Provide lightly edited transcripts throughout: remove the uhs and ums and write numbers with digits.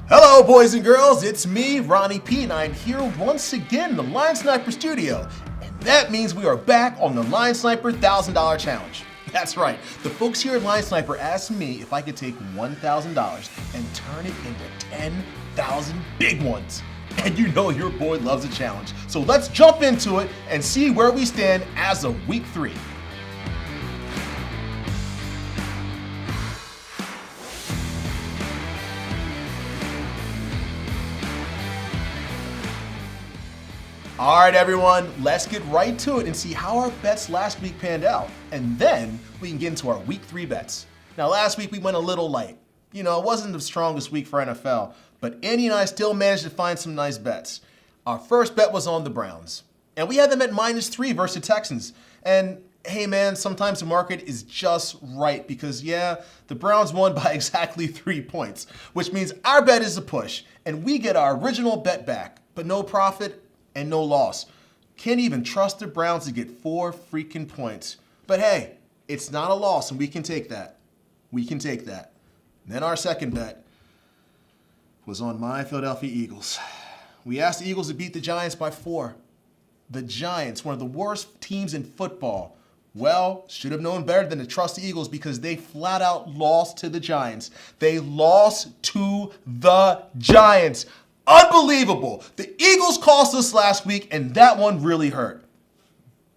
Hello, boys and girls. It's me, Ronnie P, and I'm here once again in the Linesniper studio. And that means we are back on the Linesniper $1,000 challenge. That's right. The folks here at Linesniper asked me if I could take $1,000 and turn it into 10,000 big ones. And you know your boy loves a challenge. So let's jump into it and see where we stand as of week 3. All right, everyone, let's get right to it and see how our bets last week panned out. And then we can get into our week 3 bets. Now, last week we went a little light. It wasn't the strongest week for NFL, but Andy and I still managed to find some nice bets. Our first bet was on the Browns, and we had them at -3 versus the Texans. And hey, man, sometimes the market is just right because, the Browns won by exactly 3 points, which means our bet is a push, and we get our original bet back, but no profit and no loss. Can't even trust the Browns to get 4 freaking points. But hey, it's not a loss, and we can take that. We can take that. And then our second bet was on my Philadelphia Eagles. We asked the Eagles to beat the Giants by 4. The Giants, one of the worst teams in football. Well, should have known better than to trust the Eagles because they flat out lost to the Giants. They lost to the Giants. Unbelievable. The Eagles cost us last week, and that one really hurt.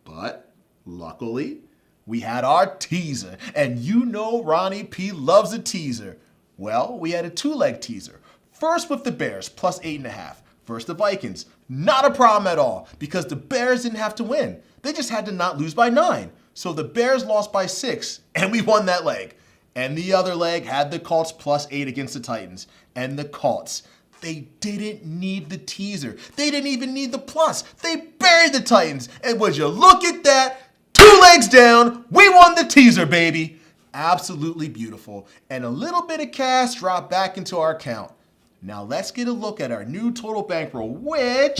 But luckily, we had our teaser. And you know Ronnie P loves a teaser. Well, we had a 2-leg teaser. First with the Bears, plus 8.5. First the Vikings. Not a problem at all, because the Bears didn't have to win. They just had to not lose by 9. So the Bears lost by 6, and we won that leg. And the other leg had the Colts plus 8 against the Titans. And the Colts, they didn't need the teaser. They didn't even need the plus. They buried the Titans. And would you look at that? 2 legs down. We won the teaser, baby. Absolutely beautiful. And a little bit of cash dropped back into our account. Now let's get a look at our new total bankroll, which,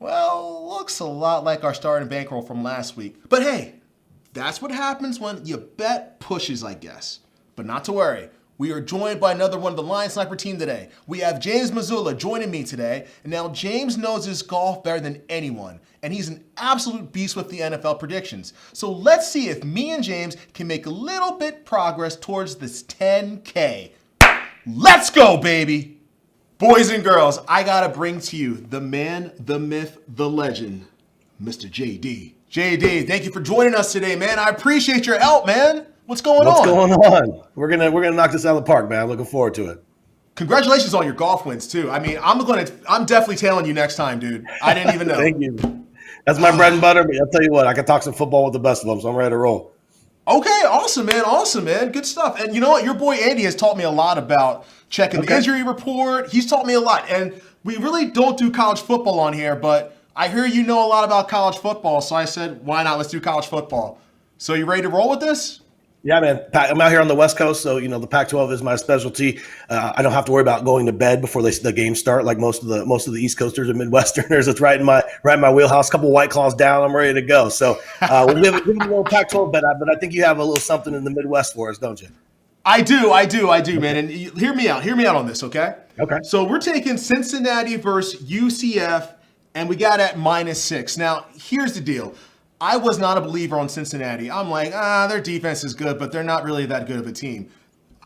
well, looks a lot like our starting bankroll from last week. But hey, that's what happens when you bet pushes, I guess. But not to worry. We are joined by another one of the Linesniper team today. We have James Mazzola joining me today. And now James knows his golf better than anyone. And he's an absolute beast with the NFL predictions. So let's see if me and James can make a little bit progress towards this 10K. Let's go, baby. Boys and girls, I gotta bring to you the man, the myth, the legend, Mr. JD. JD, thank you for joining us today, man. I appreciate your help, man. What's going on? What's going on? We're gonna knock this out of the park, man. I'm looking forward to it. Congratulations on your golf wins too. I mean, I'm definitely tailing you next time, dude. I didn't even know. Thank you. That's my bread and butter. But I'll tell you what, I can talk some football with the best of them, so I'm ready to roll. Okay, awesome, man. Awesome, man. Good stuff. And you know what? Your boy Andy has taught me a lot about checking the injury report. He's taught me a lot. And we really don't do college football on here, but I hear you know a lot about college football. So I said, why not? Let's do college football. So you ready to roll with this? Yeah, man. I'm out here on the West Coast, so the Pac-12 is my specialty. I don't have to worry about going to bed before the games start, like most of the East Coasters and Midwesterners. It's right in my wheelhouse. Couple White Claws down, I'm ready to go. So we'll give it a little Pac-12 bet, but I think you have a little something in the Midwest for us, don't you? I do, man. And hear me out on this, okay? Okay. So we're taking Cincinnati versus UCF, and we got at -6. Now, here's the deal. I was not a believer on Cincinnati. I'm like, their defense is good, but they're not really that good of a team.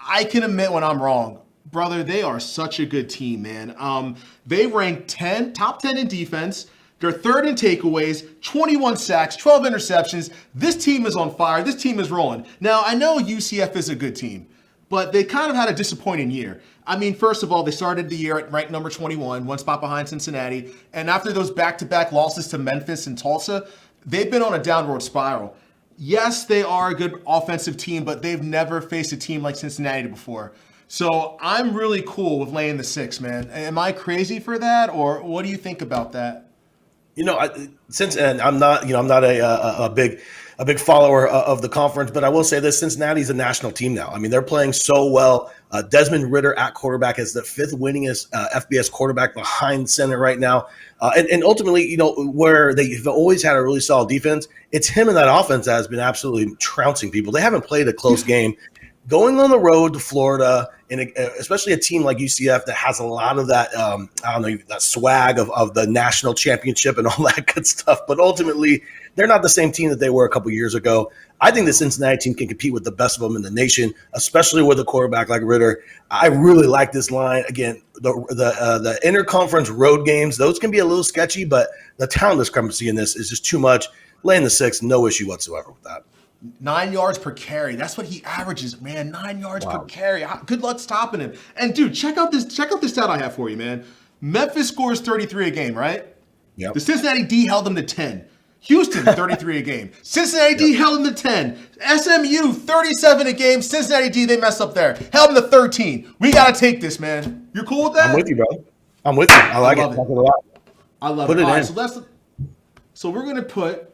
I can admit when I'm wrong. Brother, they are such a good team, man. They rank top 10 in defense. They're 3rd in takeaways, 21 sacks, 12 interceptions. This team is on fire. This team is rolling. Now, I know UCF is a good team, but they kind of had a disappointing year. I mean, first of all, they started the year at ranked number 21, 1 spot behind Cincinnati. And after those back-to-back losses to Memphis and Tulsa, they've been on a downward spiral. Yes, they are a good offensive team, but they've never faced a team like Cincinnati before. So I'm really cool with laying the 6, man. Am I crazy for that, or what do you think about that? I'm not a big follower of the conference, but I will say this: Cincinnati's a national team now. I mean, they're playing so well. Desmond Ridder at quarterback is the 5th winningest FBS quarterback behind center right now. And ultimately, where they've always had a really solid defense, it's him in that offense that has been absolutely trouncing people. They haven't played a close game. going on the road to Florida, and especially a team like UCF that has a lot of that, I don't know, that swag of the national championship and all that good stuff. But ultimately, they're not the same team that they were a couple years ago. I think the Cincinnati team can compete with the best of them in the nation, especially with a quarterback like Ritter. I really like this line. Again, the interconference road games, those can be a little sketchy, but the talent discrepancy in this is just too much. Laying the 6, no issue whatsoever with that. 9 yards per carry. That's what he averages, man. 9 yards per carry. Good luck stopping him. And dude, check out this stat I have for you, man. Memphis scores 33 a game, right? Yep. The Cincinnati D held them to 10. Houston 33 a game. Cincinnati D held them to 10. SMU 37 a game. Cincinnati D, they messed up there. Held them to 13. We gotta take this, man. You're cool with that? I'm with you, brother. I'm with you. I like it. I love it. All right, so we're gonna put.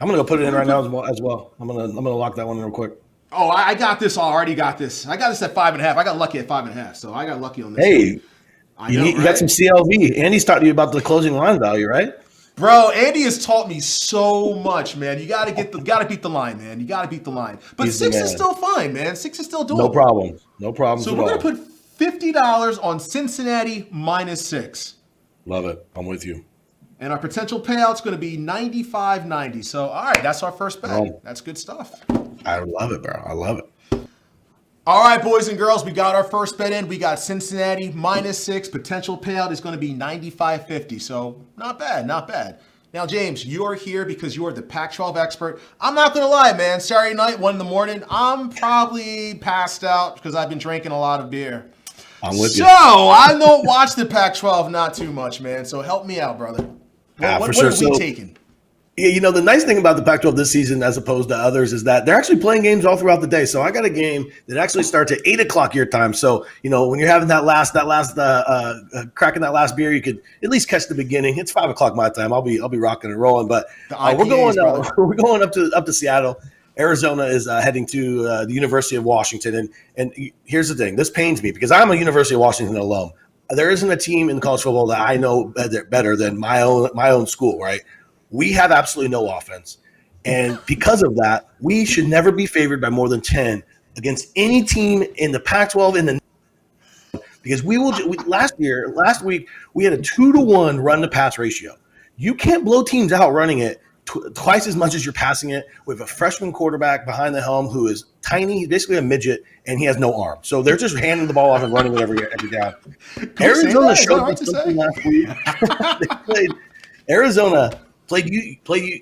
I'm gonna go put it in right now as well. I'm gonna lock that one in real quick. Oh, I got this. I already got this. I got this at 5.5. I got lucky at 5.5, so I got lucky on this. Hey, I know, you got some CLV. Andy's talking to you about the closing line value, right? Bro, Andy has taught me so much, man. You gotta beat the line, man. You gotta beat the line. But He's 6 is still fine, man. 6 is still doable. No problems. So we're gonna put $50 on Cincinnati -6. Love it. I'm with you. And our potential payout's going to be 95.90. So, all right, that's our first bet. Oh. That's good stuff. I love it, bro. I love it. All right, boys and girls, we got our first bet in. We got Cincinnati -6. Potential payout is going to be 95.50. So, not bad, not bad. Now, James, you're here because you're the Pac-12 expert. I'm not going to lie, man. Saturday night, 1 a.m, I'm probably passed out because I've been drinking a lot of beer. I'm with you. So, I don't watch the Pac-12 not too much, man. So, help me out, brother. What are we taking? Yeah, the nice thing about the Pac-12 this season, as opposed to others, is that they're actually playing games all throughout the day. So I got a game that actually starts at 8 o'clock your time. So when you're having that last cracking that last beer, you could at least catch the beginning. It's 5 o'clock my time. I'll be rocking and rolling. But we're going up to Seattle. Arizona is heading to the University of Washington, and here's the thing: this pains me because I'm a University of Washington alum. There isn't a team in college football that I know better than my own school, right? We have absolutely no offense. And because of that, we should never be favored by more than 10 against any team in the Pac-12 because last week, we had a 2-to-1 run to pass ratio. You can't blow teams out running it twice as much as you're passing it with a freshman quarterback behind the helm who is tiny. He's basically a midget, and he has no arm. So they're just handing the ball off and running it every down. Arizona showed something last week. Arizona played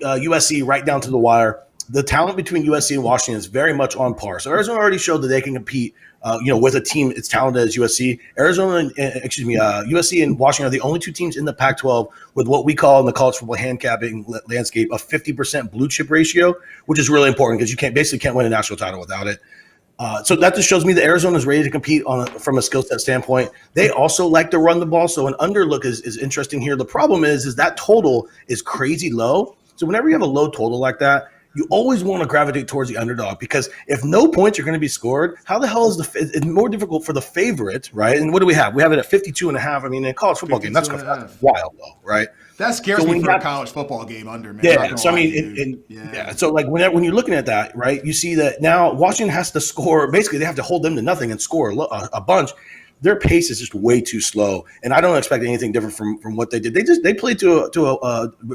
USC right down to the wire. The talent between USC and Washington is very much on par. So Arizona already showed that they can compete, with a team as talented as USC. USC and Washington are the only two teams in the Pac-12 with what we call in the college football handicapping landscape a 50% blue chip ratio, which is really important because you can't win a national title without it. So that just shows me that Arizona is ready to compete from a skill set standpoint. They also like to run the ball, so an underlook is interesting here. The problem is that total is crazy low. So whenever you have a low total like that, you always want to gravitate towards the underdog because if no points are going to be scored, how the hell is it's more difficult for the favorite, right? And what do we have? We have it at 52.5. I mean, in a college football game, that's wild low, right? That scares me for a college football game under, man. Yeah, so I mean, so like when you're looking at that, right, you see that now Washington has to score. Basically, they have to hold them to nothing and score a bunch. Their pace is just way too slow, and I don't expect anything different from what they did. They played to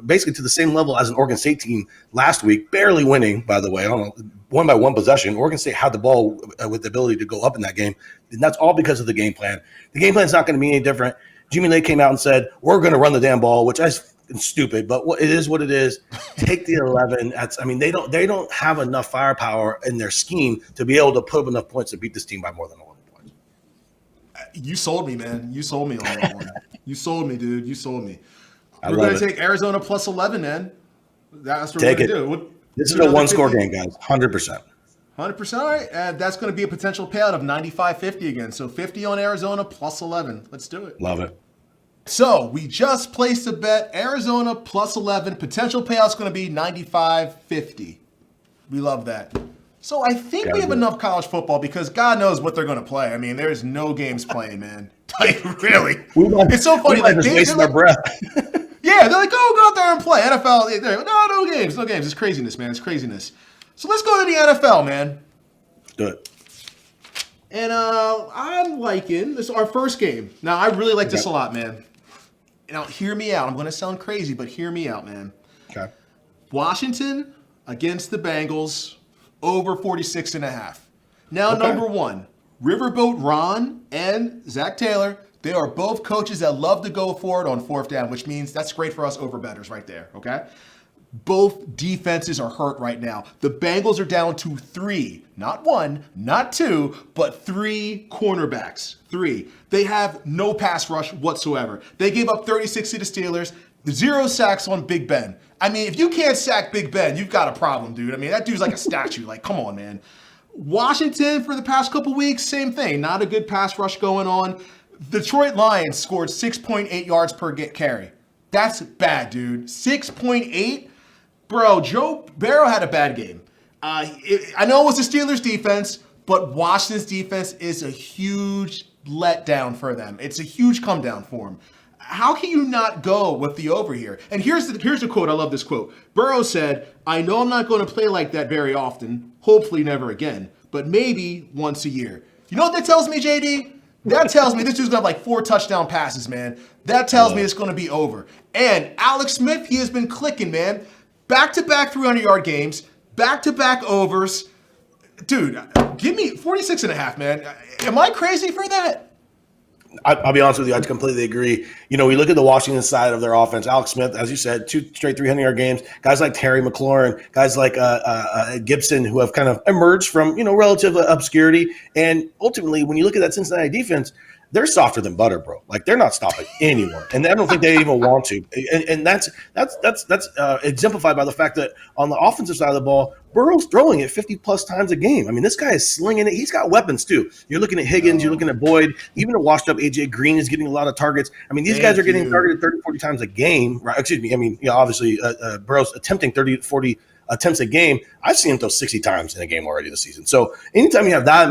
basically to the same level as an Oregon State team last week, barely winning, by the way. I don't know, 1 by 1 possession. Oregon State had the ball with the ability to go up in that game, and that's all because of the game plan. The game plan is not going to be any different. Jimmy Lake came out and said, "We're going to run the damn ball," which is stupid, but it is what it is. Take the 11. They don't have enough firepower in their scheme to be able to put up enough points to beat this team by more than 11 points. You sold me, man. You sold me on that one. You sold me, dude. You sold me. We're going to take Arizona plus 11, man. That's what we're going to do. This is a one-score game, guys. 100%. 100%. All right. That's going to be a potential payout of 95.50 again. So 50 on Arizona plus 11. Let's do it. Love it. So we just placed a bet. Arizona plus 11. Potential payout's going to be 95.50. We love that. So I think we have enough college football because God knows what they're going to play. I mean, there's no games playing, man. Like, really. It's so funny. Like, just wasting our breath. Yeah, they're like, go out there and play. NFL, no games. It's craziness, man. It's craziness. So let's go to the NFL, man. Do it. And I'm liking this our first game. Now, I really like this a lot, man. Now, hear me out. I'm going to sound crazy, but hear me out, man. Okay. Washington against the Bengals, over 46.5. Now, number one, Riverboat Ron and Zach Taylor, they are both coaches that love to go for it on fourth down, which means that's great for us over bettors right there, okay? Both defenses are hurt right now. The Bengals are down to 3, not 1, not 2, but 3 cornerbacks. 3. They have no pass rush whatsoever. They gave up 36 to the Steelers, 0 sacks on Big Ben. I mean, if you can't sack Big Ben, you've got a problem, dude. I mean, that dude's like a statue. Like, come on, man. Washington, for the past couple weeks, same thing. Not a good pass rush going on. Detroit Lions scored 6.8 yards per carry. That's bad, dude. 6.8? Bro, Joe Burrow had a bad game. I know it was the Steelers' defense, but Washington's defense is a huge letdown for them. It's a huge come down for them. How can you not go with the over here? And here's the quote. I love this quote. Burrow said, "I know I'm not going to play like that very often. Hopefully never again, but maybe once a year." You know what that tells me, JD? That tells me this dude's going to have like 4 touchdown passes, man. That tells me it's going to be over. And Alex Smith, he has been clicking, man. Back-to-back 300-yard games, back-to-back overs. Dude, give me 46.5, man. Am I crazy for that? I'll be honest with you. I completely agree. You know, we look at the Washington side of their offense. Alex Smith, as you said, 2 straight 300-yard games. Guys like Terry McLaurin, guys like Gibson, who have kind of emerged from, relative obscurity. And ultimately, when you look at that Cincinnati defense, they're softer than butter, bro. Like, they're not stopping anyone, and I don't think they even want to. And that's exemplified by the fact that on the offensive side of the ball, Burrow's throwing it 50-plus times a game. I mean, this guy is slinging it. He's got weapons, too. You're looking at Higgins. You're looking at Boyd. Even a washed-up A.J. Green is getting a lot of targets. I mean, these guys are getting targeted 30, 40 times a game. Right? Excuse me. I mean, obviously, Burrow's attempting 30 to 40 attempts a game. I've seen him throw 60 times in a game already this season. So anytime you have that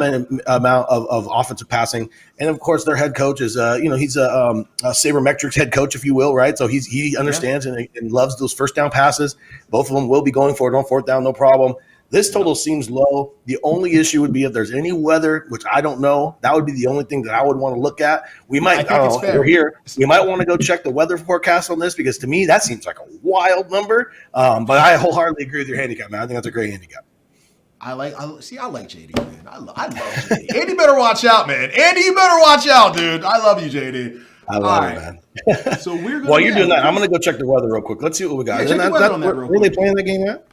amount of offensive passing, and of course their head coach is, he's a sabermetrics head coach, if you will, right? So he understands and loves those first down passes. Both of them will be going for it on fourth down, no problem. This total seems low. The only issue would be if there's any weather, which I don't know. That would be the only thing that I would want to look at. We might, we're here. We might want to go check the weather forecast on this, because to me that seems like a wild number. But I wholeheartedly agree with your handicap, man. I think that's a great handicap. I like JD, man. I love JD. Andy better watch out, man. Andy, you better watch out, dude. I love you, JD. I love it, man. So we're going. While you're doing that, I'm going to go check the weather real quick. Let's see what we got. Yeah, where are they playing that game at?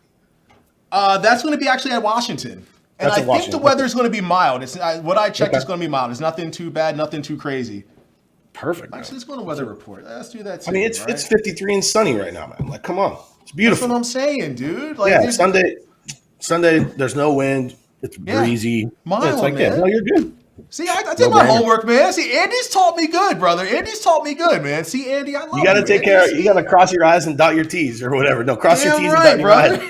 That's going to be actually at Washington. And I think the weather is going to be mild. It's what I checked is going to be mild. It's nothing too bad, nothing too crazy. Perfect. Actually, let's go to weather report. Let's do that too. I mean, it's 53 and sunny right now, man. Like, come on. It's beautiful. That's what I'm saying, dude. Like, yeah, Sunday, there's no wind. It's breezy. Mild, it's like, man. No, you're good. See, I did my homework, man. See, Andy's taught me good, brother. Andy's taught me good, man. See, Andy, I love you. You got to take care. You got to cross your I's and dot your T's or whatever. No, cross your T's and dot your I's.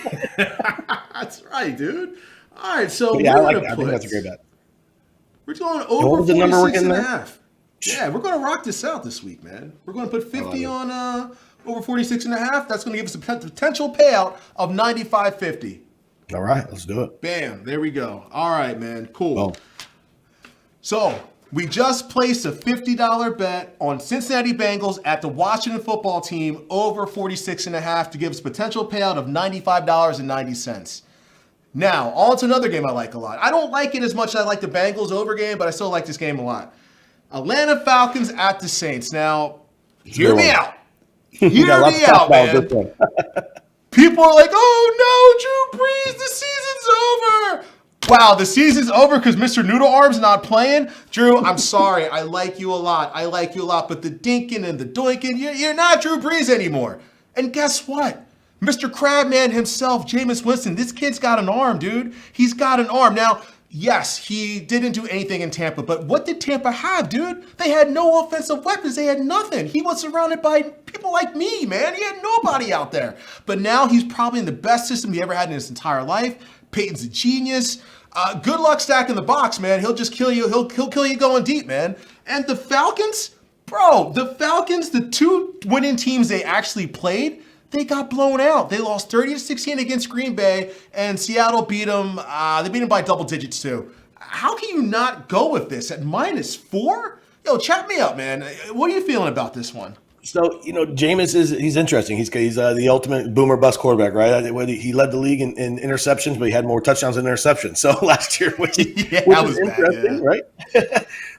That's right, dude. All right, so I like that. I think that's a great bet. We're going over 46.5. Yeah, we're going to rock this out this week, man. We're going to put 50 on over 46.5. That's going to give us a potential payout of $95.50. All right, let's do it. Bam, there we go. All right, man, cool. Oh. So we just placed a $50 bet on Cincinnati Bengals at the Washington football team over 46.5 to give us a potential payout of $95.90. Now, on to another game I like a lot. I don't like it as much as I like the Bengals over game, but I still like this game a lot. Atlanta Falcons at the Saints. Now, hear me out. Hear me out, man. People are like, oh no, Drew Brees, the season's over. Wow, the season's over because Mr. Noodle Arm's not playing? Drew, I'm sorry. I like you a lot. But the dinking and the doinking, you're not Drew Brees anymore. And guess what? Mr. Crabman himself, Jameis Winston, this kid's got an arm, dude. He's got an arm. Now, yes, he didn't do anything in Tampa, but what did Tampa have, dude? They had no offensive weapons. They had nothing. He was surrounded by people like me, man. He had nobody out there. But now he's probably in the best system he ever had in his entire life. Peyton's a genius. Good luck stacking the box, man. He'll just kill you. He'll kill you going deep, man. And the Falcons, bro, the 2 winning teams they actually played, they got blown out. They lost 30-16 against Green Bay, and Seattle beat them. They beat them by double digits too. How can you not go with this at -4? Yo, chat me up, man. What are you feeling about this one? So, Jameis he's interesting. He's the ultimate boomer bust quarterback, right? He led the league in interceptions, but he had more touchdowns than interceptions. So last year, which is interesting, right?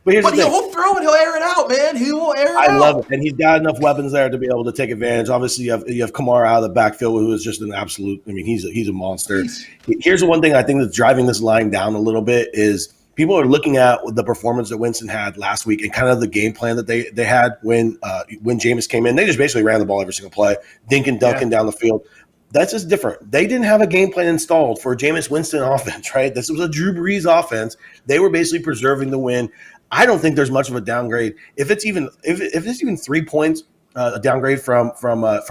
But here's the thing. He'll throw it. He'll air it out, man. He will air it out. I love it. And he's got enough weapons there to be able to take advantage. Obviously, you have Kamara out of the backfield, who is just an absolute – he's a monster. Here's the one thing I think that's driving this line down a little bit is – people are looking at the performance that Winston had last week and kind of the game plan that they had when Jameis came in. They just basically ran the ball every single play, dinking, dunking down the field. That's just different. They didn't have a game plan installed for a Jameis Winston offense, right? This was a Drew Brees offense. They were basically preserving the win. I don't think there's much of a downgrade. If it's even 3 points, a downgrade from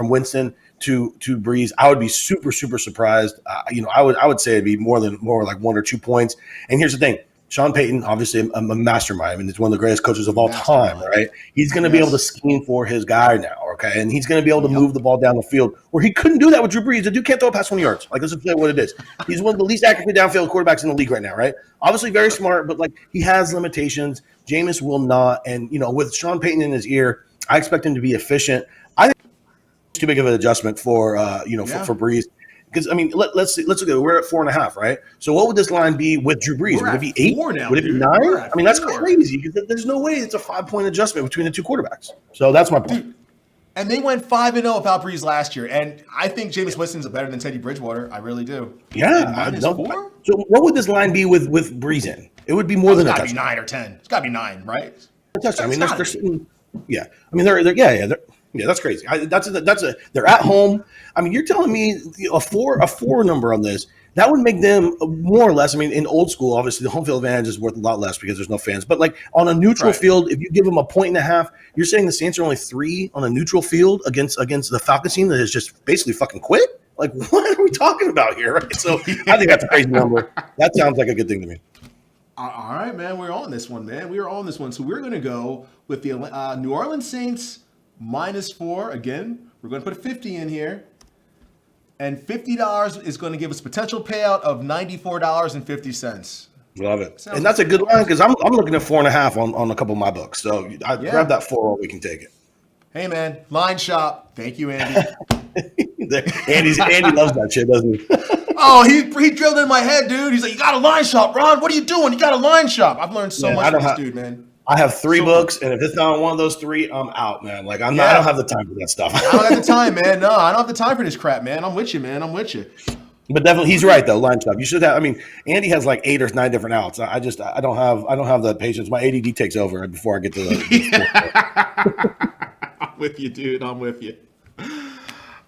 Winston to Brees, I would be super, super surprised. I would say it'd be more like 1 or 2 points. And here's the thing. Sean Payton, obviously a mastermind. He's one of the greatest coaches of all time, right? He's going to be able to scheme for his guy now, okay? And he's going to be able to move the ball down the field where he couldn't do that with Drew Brees. The dude can't throw past 20 yards. Like, let's just say what it is. He's one of the least accurately downfield quarterbacks in the league right now, right? Obviously very smart, but, he has limitations. Jameis will not. And, with Sean Payton in his ear, I expect him to be efficient. I think it's too big of an adjustment for Brees. Because let's look at it. We're at 4.5, right? So what would this line be with Drew Brees? Would it be 8? Now, would it be 9? That's crazy. Because there's no way it's a 5-point adjustment between the two quarterbacks. So that's my point. Dude, and they went 5-0 without Brees last year, and I think Jameis Winston's better than Teddy Bridgewater. I really do. Yeah, -4. So what would this line be with Brees in? It would be more than a touchdown. It's got to be 9 or 10. It's got to be 9, right? A touchdown. They're sitting. Yeah, that's crazy. They're at home. You're telling me a four number on this, that would make them more or less. In old school, obviously the home field advantage is worth a lot less because there's no fans. But on a neutral field, if you give them a 1.5, you're saying the Saints are only 3 on a neutral field against the Falcons team that has just basically fucking quit. What are we talking about here? Right? So I think that's a crazy number. That sounds like a good thing to me. All right, man. We're on this one, man. We are on this one. So we're going to go with the New Orleans Saints -4. Again, we're going to put 50 in here. And $50 is going to give us potential payout of $94.50. Love it. And that's a good line because I'm looking at 4.5 on a couple of my books. So I grab that 4, we can take it. Hey, man. Line shop. Thank you, Andy. Andy loves that shit, doesn't he? Oh, he drilled in my head, dude. He's like, you got a line shop, Ron. What are you doing? You got a line shop. I've learned so much from this dude, man. I have 3 books, and if it's not on one of those 3, I'm out, man. I don't have the time for that stuff. I don't have the time, man. No, I don't have the time for this crap, man. I'm with you, man. I'm with you. But definitely, he's right though. Line shop. You should have. Andy has 8 or 9 different outs. I don't have the patience. My ADD takes over before I get to the. I'm with you, dude. I'm with you.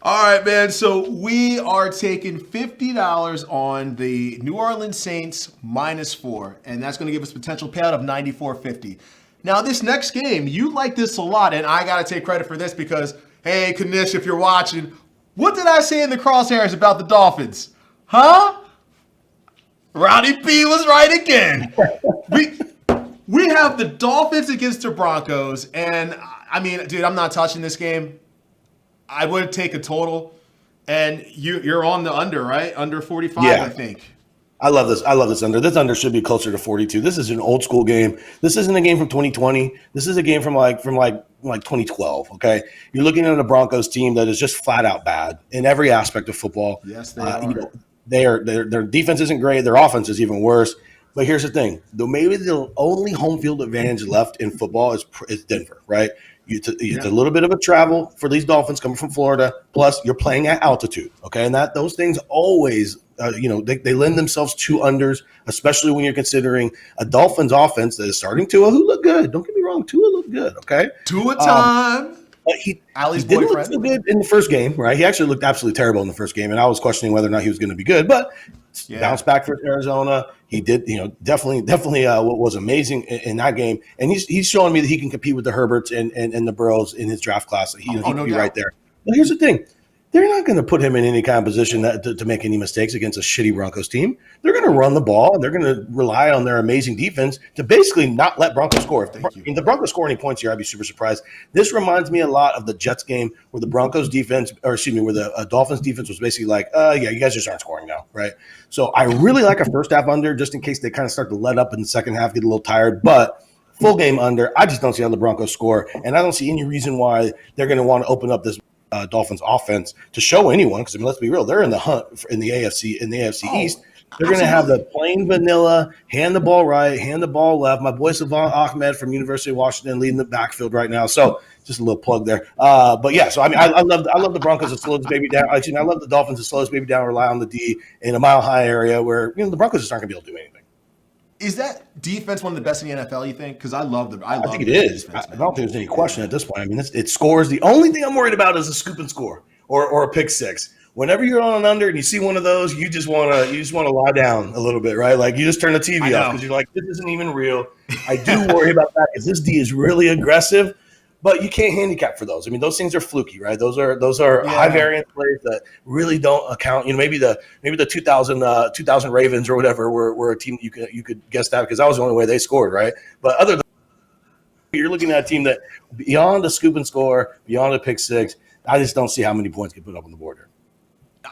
All right, man. So we are taking $50 on the New Orleans Saints -4, and that's going to give us a potential payout of $94.50. Now, this next game, you like this a lot, and I got to take credit for this because, hey, Kanish, if you're watching, what did I say in the crosshairs about the Dolphins? Huh? Ronnie B was right again. We have the Dolphins against the Broncos, and dude, I'm not touching this game. I would take a total, and you're on the under, right? Under 45, I think. I love this. I love this under. This under should be closer to 42. This is an old school game. This isn't a game from 2020. This is a game from 2012. Okay, you're looking at a Broncos team that is just flat out bad in every aspect of football. Yes, they are. Their defense isn't great. Their offense is even worse. But here's the thing: though maybe the only home field advantage left in football is Denver, right? It's a little bit of a travel for these Dolphins coming from Florida. Plus, you're playing at altitude, okay? And those things always, they lend themselves to unders, especially when you're considering a Dolphins offense that is starting Tua, who looked good. Don't get me wrong, Tua looked good, okay? Tua time. He didn't look so good in the first game, right? He actually looked absolutely terrible in the first game, and I was questioning whether or not he was going to be good. But bounced back for Arizona. He did, definitely what was amazing in that game. And he's showing me that he can compete with the Herberts and the Burrows in his draft class. He can be right there. But here's the thing. they're not going to put him in any kind of position to make any mistakes against a shitty Broncos team. They're going to run the ball, and they're going to rely on their amazing defense to basically not let Broncos score. If the Broncos score any points here, I'd be super surprised. This reminds me a lot of the Jets game where the Broncos defense, where the Dolphins defense was basically like, yeah, you guys just aren't scoring now, right? So I really like a first half under just in case they kind of start to let up in the second half, get a little tired, but full game under. I just don't see how the Broncos score, and I don't see any reason why they're going to want to open up this Dolphins offense to show anyone, because I mean, let's be real, they're in the hunt in the AFC East. They're going to have the plain vanilla, hand the ball right, hand the ball left. My boy Savant Ahmed from University of Washington leading the backfield right now. So just a little plug there. But yeah, so I mean, I love the Broncos to slow this baby down. I love the Dolphins to slow this baby down, rely on the D in a mile high area where the Broncos just aren't going to be able to do anything. Is that defense one of the best in the NFL, you think? Because I think it is. Defense, I don't think there's any question at this point. I mean, it scores. The only thing I'm worried about is a scoop and score or a pick six. Whenever you're on an under and you see one of those, you just want to lie down a little bit, right? Like you just turn the TV off because you're like, this isn't even real. I do worry about that because this D is really aggressive, but you can't handicap for those. I mean, those things are fluky, right? Those are high variance plays that really don't account. Maybe the 2000 Ravens or whatever were a team you could guess that because that was the only way they scored, right? But other than you're looking at a team that beyond a scoop and score, beyond a pick six, I just don't see how many points get put up on the board here.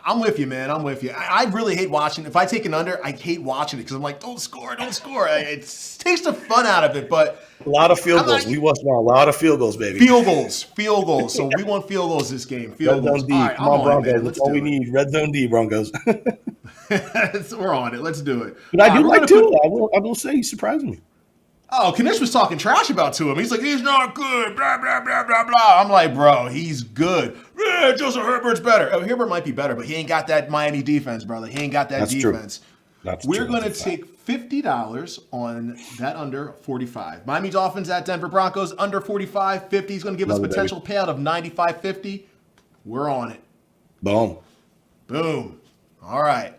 I'm with you, man. I'm with you. I really hate watching. If I take an under, I hate watching it because I'm like, don't score. It takes the fun out of it. But a lot of field goals. We want a lot of field goals, baby. Field goals. So we want field goals this game. Field goals. D. Come on, Broncos. That's all we need. Red zone D, Broncos. We're on it. Let's do it. But I do like Tua. I will say he surprised me. Oh, Kanish was talking trash about Tua. He's like, he's not good, blah, blah, blah, blah, blah. I'm like, bro, he's good. Yeah, Joseph Herbert's better. Oh, Herbert might be better, but he ain't got that Miami defense, brother. He ain't got that defense. We're going to take $50 on that under 45. Miami Dolphins at Denver Broncos, under 45, 50. He's going to give us a potential payout of $95.50. We're on it. Boom. All right.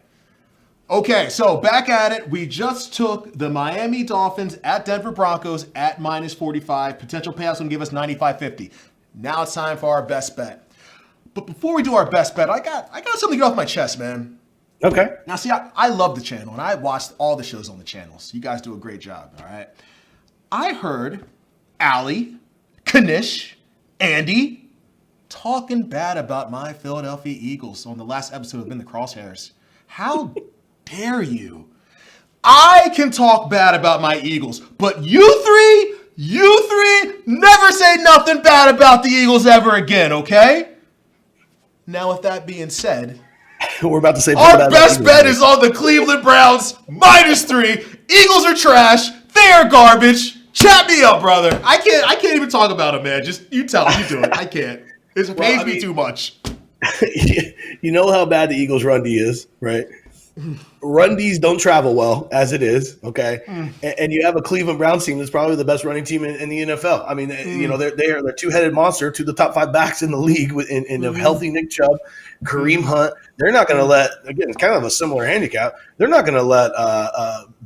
Okay, so back at it. We just took the Miami Dolphins at Denver Broncos at minus 45. Potential payouts going to give us $95.50. Now it's time for our best bet. But before we do our best bet, I got something to get off my chest, man. Okay. Now, see, I love the channel, and I watched all the shows on the channels. You guys do a great job, all right? I heard Allie, Kanish, Andy talking bad about my Philadelphia Eagles on the last episode of In the Crosshairs. How dare you? I can talk bad about my Eagles, but you three never say nothing bad about the Eagles ever again, okay? Now, with that being said, we're about to say our best bet is on the Cleveland Browns, -3. Eagles are trash. They are garbage. Chat me up, brother. I can't even talk about them, man. Just you tell me, you do it. I can't. It pays me too much. You know how bad the Eagles' run D is, right? Run Ds don't travel well as it is, okay? And you have a Cleveland Browns team that's probably the best running team in the NFL. I mean, they're a two-headed monster to the top 5 backs in the league in a healthy Nick Chubb, Kareem Hunt. They're not going to let, again, it's kind of a similar handicap. They're not going to let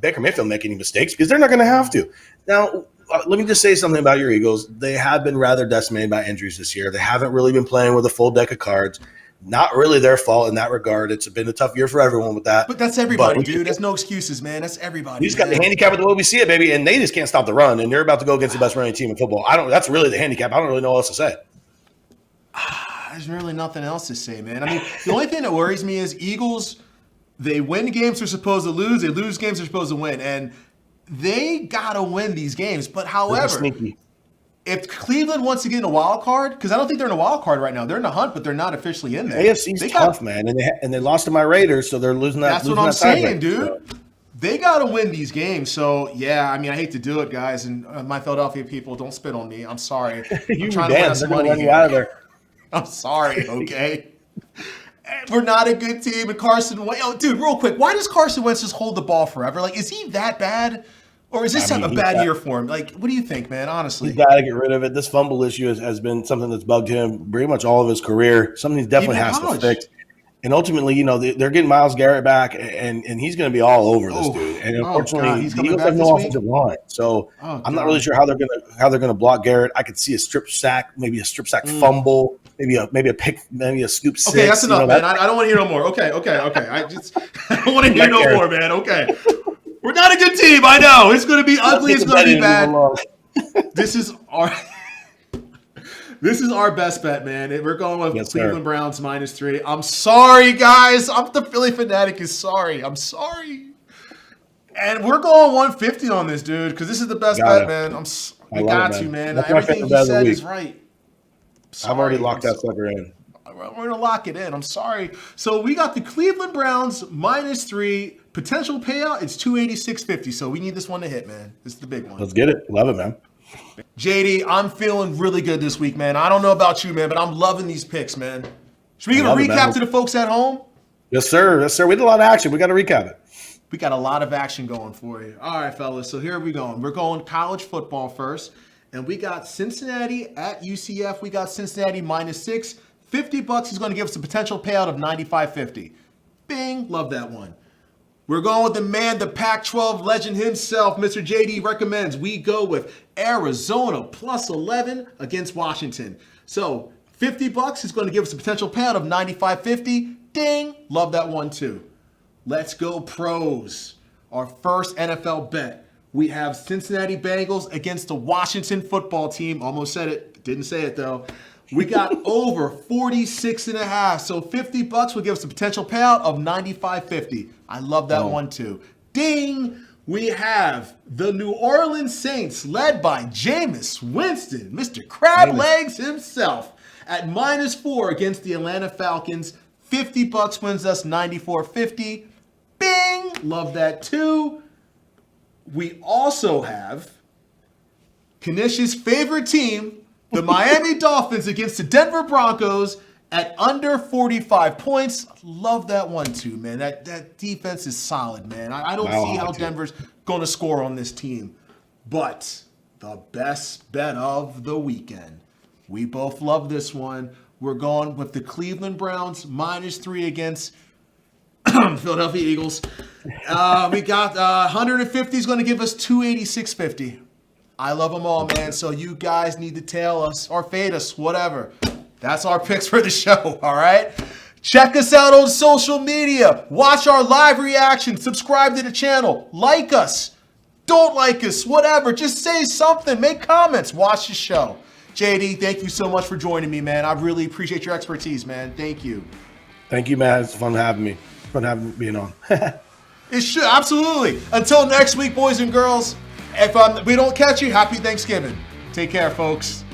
Baker Mayfield make any mistakes because they're not going to have to. Now, let me just say something about your Eagles. They have been rather decimated by injuries this year. They haven't really been playing with a full deck of cards. Not really their fault in that regard. It's been a tough year for everyone with that. But that's everybody, dude. That's no excuses, man. That's everybody. You just got the handicap of the way we see it, baby, and they just can't stop the run, and they're about to go against the best running team in football. That's really the handicap. I don't really know what else to say. There's really nothing else to say, man. I mean, the only thing that worries me is Eagles, they win games they're supposed to lose. They lose games they're supposed to win, and they got to win these games. But however, if Cleveland wants to get in a wild card, because I don't think they're in a wild card right now. They're in the hunt, but they're not officially in there. AFC's tough, man, and they lost to my Raiders, so they're losing that. That's what I'm saying, dude. So. They got to win these games. So, yeah, I mean, I hate to do it, guys, and my Philadelphia people, don't spit on me. I'm sorry. I'm trying to win some money here. Out of there. I'm sorry, okay? We're not a good team, and Carson Wentz. Oh, dude, real quick, why does Carson Wentz just hold the ball forever? Like, is he that bad? Or is this a bad year for him? Like, what do you think, man, honestly? He's got to get rid of it. This fumble issue has been something that's bugged him pretty much all of his career. Something he definitely has to fix. And ultimately, they're getting Myles Garrett back, and he's going to be all over this dude. And unfortunately, the Eagles have no offensive line. So I'm not really sure how they're going to block Garrett. I could see a strip sack, maybe a strip sack fumble. maybe a pick, maybe a scoop six. Okay, that's enough, man. I don't want to hear no more. Okay. I don't want to hear no more, man. Okay. We're not a good team. I know. It's going to be ugly. It's going to be bad. This is our best bet, man. We're going with Cleveland Browns -3. I'm sorry, guys. The Philly fanatic is sorry. I'm sorry. And we're going 150 on this, dude, because this is the best bet, man. We got to, man. Everything he said is right. Sorry, I've already locked that sucker in. We're going to lock it in. I'm sorry. So we got the Cleveland Browns -3. Potential payout, it's 286.50. So we need this one to hit, man. This is the big one. Let's get it. Love it, man. JD, I'm feeling really good this week, man. I don't know about you, man, but I'm loving these picks, man. Should we give a recap to the folks at home? Yes, sir. Yes, sir. We did a lot of action. We got to recap it. We got a lot of action going for you. All right, fellas. So here we go. We're going college football first. And we got Cincinnati at UCF. We got Cincinnati -6. $50 is going to give us a potential payout of $95.50. Bing. Love that one. We're going with the man, the Pac-12 legend himself, Mr. JD recommends. We go with Arizona +11 against Washington. So $50 is going to give us a potential payout of $95.50. Ding. Love that one too. Let's go pros. Our first NFL bet. We have Cincinnati Bengals against the Washington football team. Almost said it. Didn't say it though. We got over 46.5. So $50 will give us a potential payout of $95.50. I love that one too. Ding. We have the New Orleans Saints led by Jameis Winston, Mr. Crab Legs himself, at -4 against the Atlanta Falcons. $50 wins us $94.50. Bing. Love that too. We also have Kanish's favorite team, the Miami Dolphins against the Denver Broncos at under 45 points. Love that one too, man. That defense is solid, man. I don't see how Denver's going to score on this team. But the best bet of the weekend. We both love this one. We're going with the Cleveland Browns -3 against Philadelphia Eagles. We got 150 is going to give us 286.50. I love them all, man. So you guys need to tail us or fade us, whatever. That's our picks for the show, all right? Check us out on social media. Watch our live reaction. Subscribe to the channel. Like us. Don't like us, whatever. Just say something. Make comments. Watch the show. JD, thank you so much for joining me, man. I really appreciate your expertise, man. Thank you. Thank you, man. It's fun having me. Fun having being on. It should, absolutely. Until next week, boys and girls. If we don't catch you, happy Thanksgiving. Take care, folks.